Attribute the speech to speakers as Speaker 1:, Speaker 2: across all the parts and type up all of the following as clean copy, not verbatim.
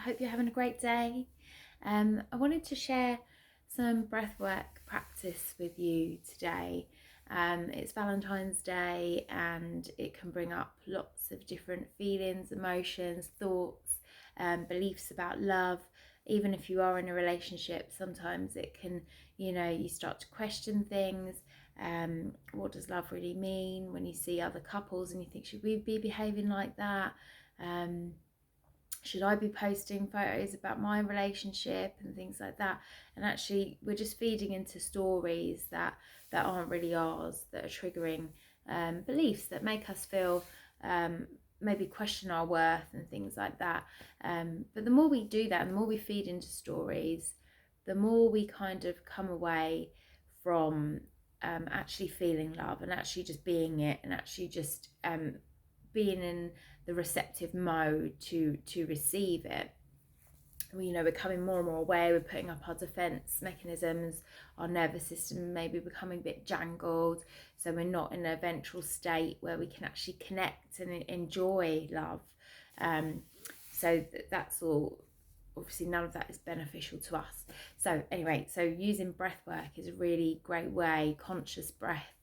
Speaker 1: hope you're having a great day. I wanted to share some breathwork practice with you today. It's Valentine's Day and it can bring up lots of different feelings, emotions, thoughts, beliefs about love. Even if you are in a relationship, sometimes it can, you start to question things. What does love really mean? When you see other couples and you think, should we be behaving like that? Should I be posting photos about my relationship and things like that? And actually, we're just feeding into stories that aren't really ours, that are triggering beliefs that make us feel maybe question our worth and things like that. But the more we do that, and the more we feed into stories, the more we kind of come away from actually feeling love and actually just being it, and actually just being in the receptive mode to receive it. We're becoming more and more aware. We're putting up our defense mechanisms, our nervous system maybe becoming a bit jangled, so we're not in a ventral state where we can actually connect and enjoy love. So that's all. Obviously none of that is beneficial to us. So anyway, so using breath work is a really great way, conscious breath,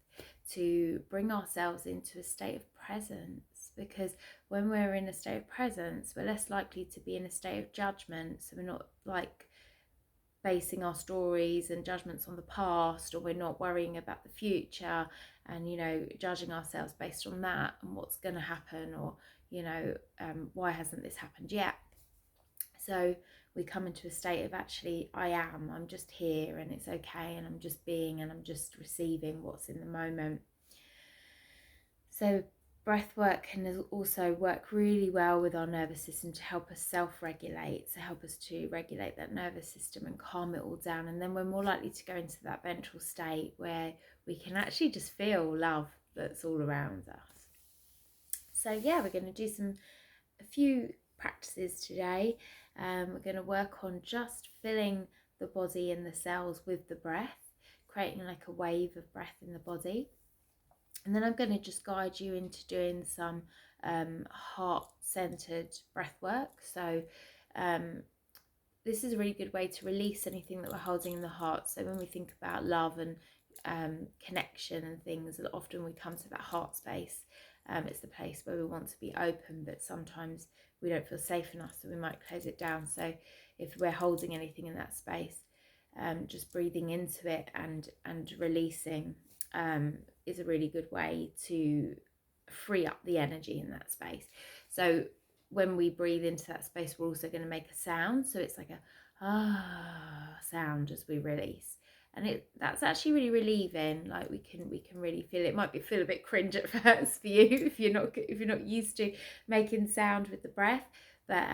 Speaker 1: to bring ourselves into a state of presence, because when we're in a state of presence, we're less likely to be in a state of judgment. So we're not like basing our stories and judgments on the past, or we're not worrying about the future and judging ourselves based on that and what's going to happen, or why hasn't this happened yet. So we come into a state of actually, I'm just here and it's okay, and I'm just being, and I'm just receiving what's in the moment. So breath work can also work really well with our nervous system to help us self-regulate, to help us to regulate that nervous system and calm it all down. And then we're more likely to go into that ventral state where we can actually just feel love that's all around us. So yeah, we're going to do a few practices today. We're going to work on just filling the body and the cells with the breath, creating like a wave of breath in the body. And then I'm going to just guide you into doing some heart-centered breath work. So this is a really good way to release anything that we're holding in the heart. So when we think about love and connection and things, often we come to that heart space. It's the place where we want to be open, but sometimes we don't feel safe enough, so we might close it down. So if we're holding anything in that space, just breathing into it and releasing is a really good way to free up the energy in that space. So when we breathe into that space, we're also going to make a sound. So it's like a sound as we release. And that's actually really relieving. Like we can really feel it. It might feel a bit cringe at first for you if you're not used to making sound with the breath, but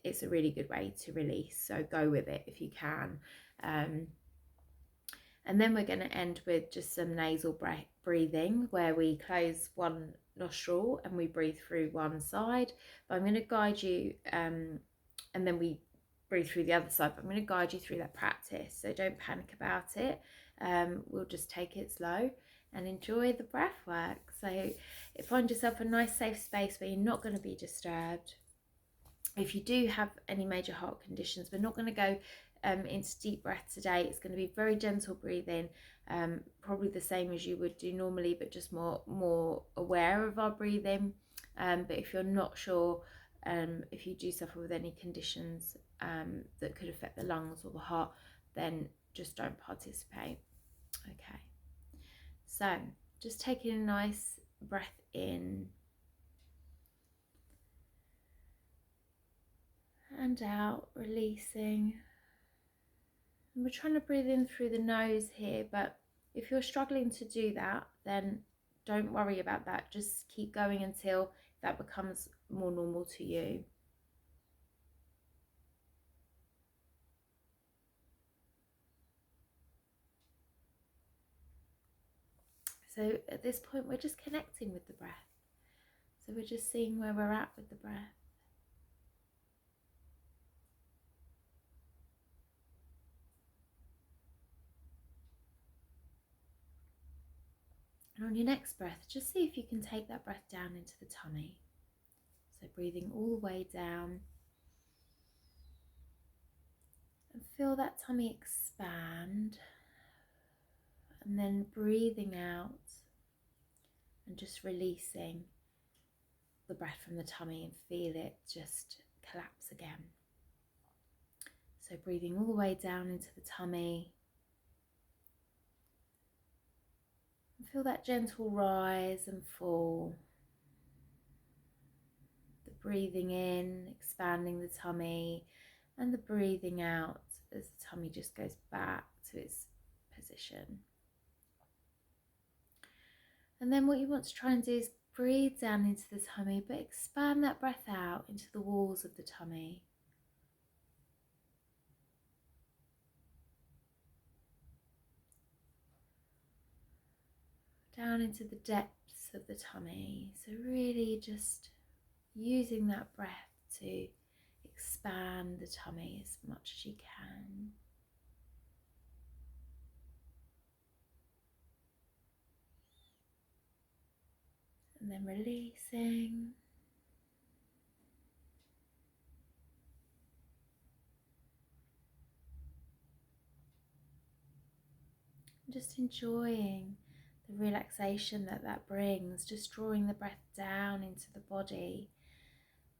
Speaker 1: it's a really good way to release. So go with it if you can. And then we're going to end with just some nasal breathing, where we close one nostril and we breathe through one side. But I'm going to guide you, and then we breathe through the other side. But I'm going to guide you through that practice, so don't panic about it. We'll just take it slow and enjoy the breath work. So find yourself a nice safe space where you're not going to be disturbed. If you do have any major heart conditions, we're not going to go into deep breath today. It's going to be very gentle breathing, probably the same as you would do normally, but just more aware of our breathing. But if you're not sure, if you do suffer with any conditions that could affect the lungs or the heart, then just don't participate. Okay, so just taking a nice breath in and out, releasing. And we're trying to breathe in through the nose here, but if you're struggling to do that, then don't worry about that. Just keep going until that becomes more normal to you. So at this point, we're just connecting with the breath. So we're just seeing where we're at with the breath. And on your next breath, just see if you can take that breath down into the tummy. So breathing all the way down. And feel that tummy expand, and then breathing out and just releasing the breath from the tummy, and feel it just collapse again. So breathing all the way down into the tummy, and feel that gentle rise and fall. The breathing in, expanding the tummy, and the breathing out as the tummy just goes back to its position. And then what you want to try and do is breathe down into the tummy, but expand that breath out into the walls of the tummy. Down into the depths of the tummy. So really just using that breath to expand the tummy as much as you can. And then releasing. Just enjoying the relaxation that that brings, just drawing the breath down into the body.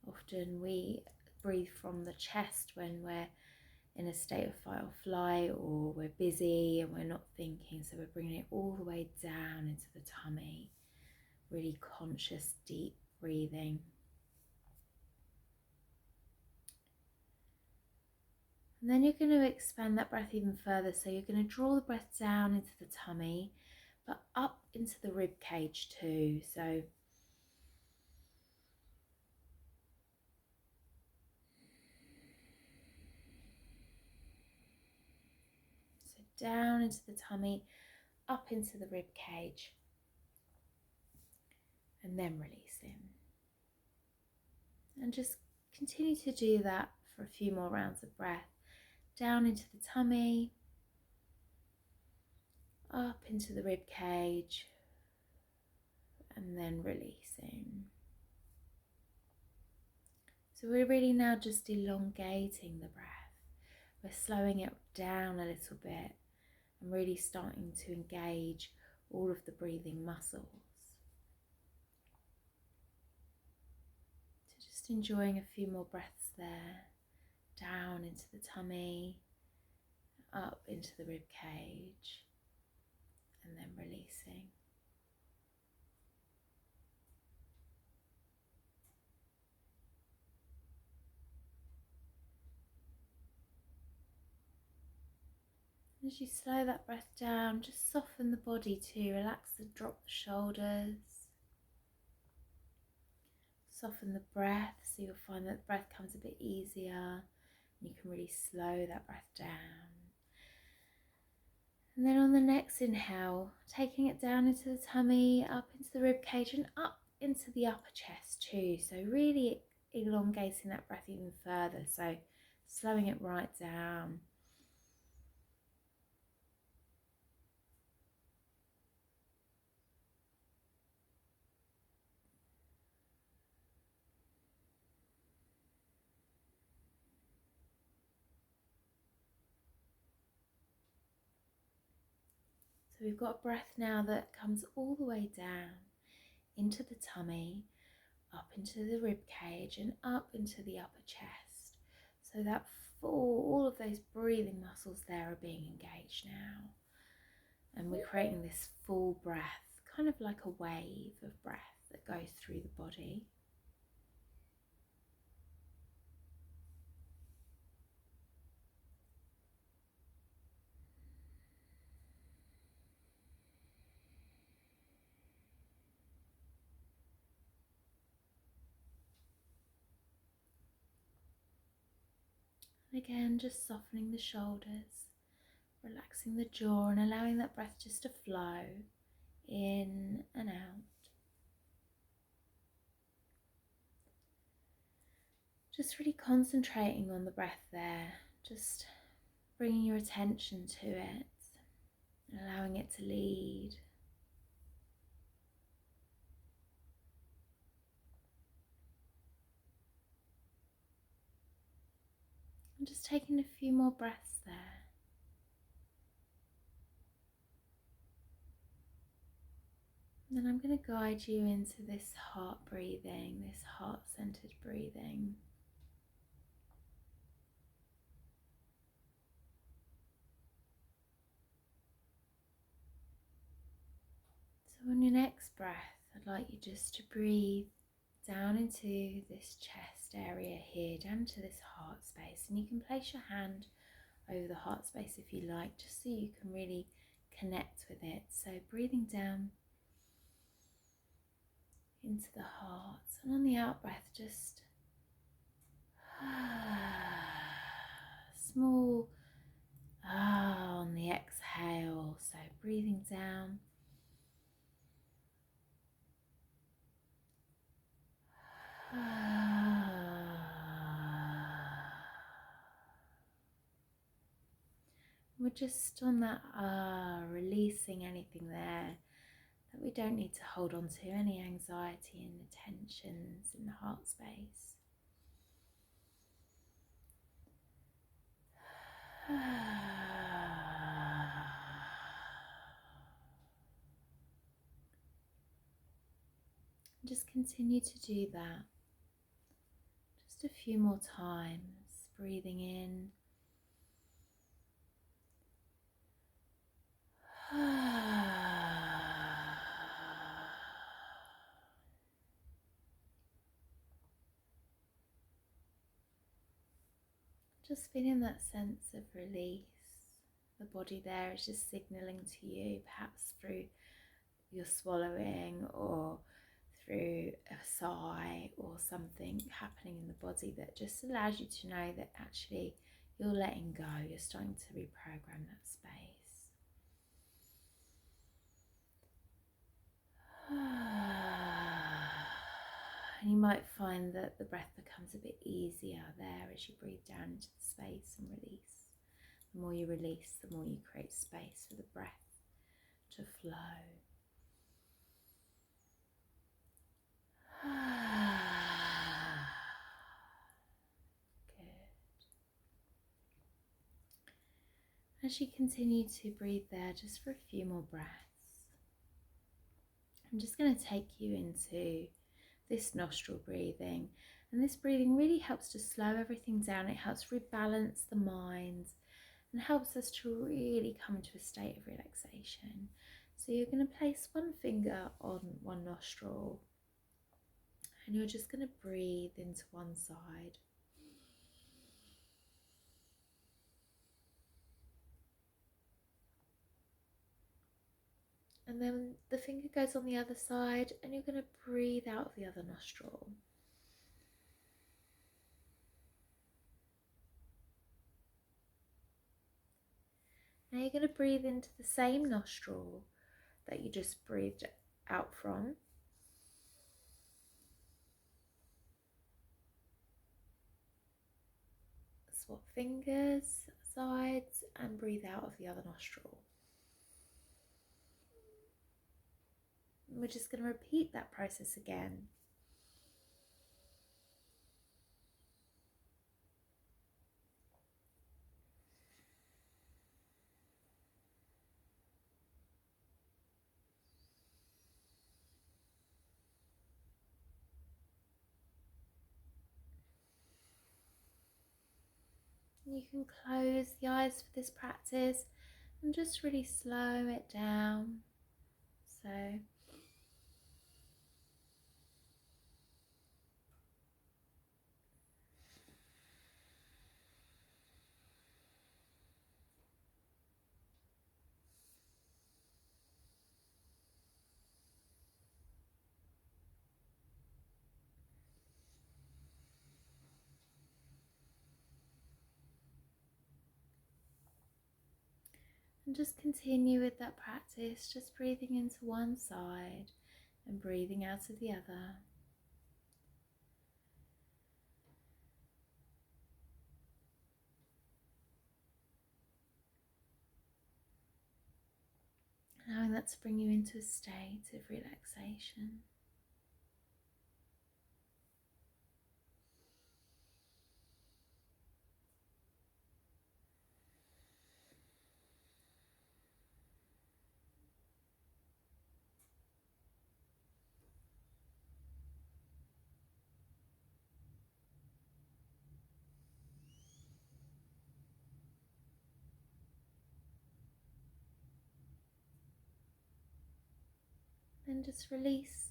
Speaker 1: Often we breathe from the chest when we're in a state of fight or flight, or we're busy and we're not thinking, so we're bringing it all the way down into the tummy. Really conscious, deep breathing. And then you're going to expand that breath even further, so you're going to draw the breath down into the tummy, but up into the rib cage too. So down into the tummy, up into the rib cage, and then releasing. And just continue to do that for a few more rounds of breath. Down into the tummy, up into the rib cage, and then releasing. So we're really now just elongating the breath. We're slowing it down a little bit and really starting to engage all of the breathing muscles. So just enjoying a few more breaths there. Down into the tummy, up into the rib cage, and then releasing. As you slow that breath down, just soften the body too. Relax and drop the shoulders. Soften the breath, so you'll find that the breath comes a bit easier. You can really slow that breath down. And then on the next inhale, taking it down into the tummy, up into the rib cage, and up into the upper chest too. So really elongating that breath even further. So slowing it right down. So we've got a breath now that comes all the way down into the tummy, up into the rib cage, and up into the upper chest. So that all of those breathing muscles there are being engaged now. And we're creating this full breath, kind of like a wave of breath that goes through the body. And again, just softening the shoulders, relaxing the jaw, and allowing that breath just to flow in and out. Just really concentrating on the breath there, just bringing your attention to it, allowing it to lead. I'm just taking a few more breaths there. And then I'm going to guide you into this heart breathing, this heart-centered breathing. So on your next breath, I'd like you just to breathe down into this chest area here, down to this heart space. And you can place your hand over the heart space if you like, just so you can really connect with it. So breathing down into the heart, and on the out breath, just small on the exhale. So breathing down, we're just on that releasing anything there that we don't need to hold on to, any anxiety and the tensions in the heart space. Just continue to do that. Just a few more times, breathing in. Just feeling that sense of release. The body there is just signaling to you, perhaps through your swallowing or through a sigh or something happening in the body that just allows you to know that actually you're letting go, you're starting to reprogram that space. And you might find that the breath becomes a bit easier there as you breathe down into the space and release. The more you release, the more you create space for the breath to flow. Good. As you continue to breathe there, just for a few more breaths, I'm just going to take you into this nostril breathing. And this breathing really helps to slow everything down. It helps rebalance the mind and helps us to really come into a state of relaxation. So you're going to place one finger on one nostril and you're just going to breathe into one side. And then the finger goes on the other side and you're going to breathe out of the other nostril. Now you're going to breathe into the same nostril that you just breathed out from. Swap fingers, sides, and breathe out of the other nostril. And we're just going to repeat that process again. You can close the eyes for this practice and just really slow it down. So and just continue with that practice, just breathing into one side and breathing out of the other. Allowing that to bring you into a state of relaxation. then just release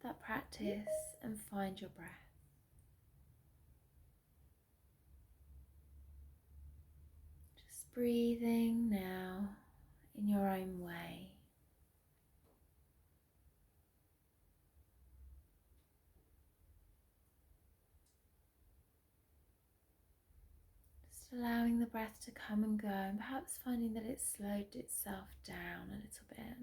Speaker 1: that practice and find your breath. Just breathing now in your own way. Just allowing the breath to come and go, and perhaps finding that it's slowed itself down a little bit.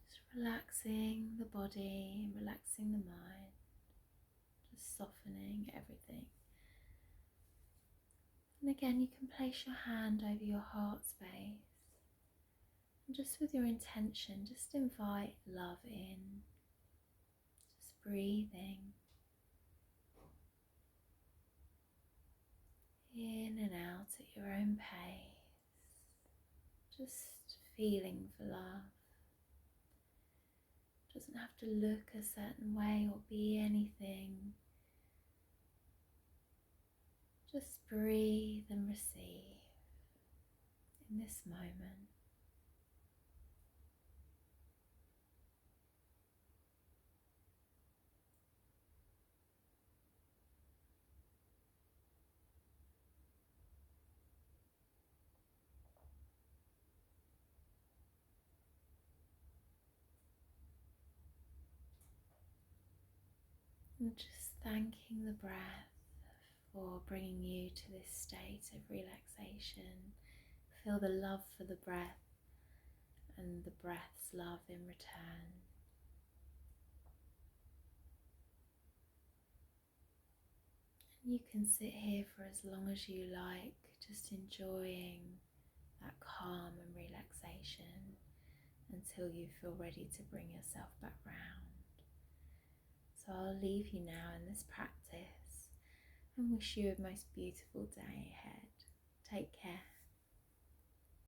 Speaker 1: Just relaxing the body and relaxing the mind, just softening everything. And again, you can place your hand over your heart space, and just with your intention, just invite love in, just breathing in and out at your own pace, just feeling for love. It doesn't have to look a certain way or be anything. Just breathe and receive in this moment. And just thanking the breath for bringing you to this state of relaxation. Feel the love for the breath and the breath's love in return. And you can sit here for as long as you like, just enjoying that calm and relaxation until you feel ready to bring yourself back round. So I'll leave you now in this practice and wish you a most beautiful day ahead. Take care.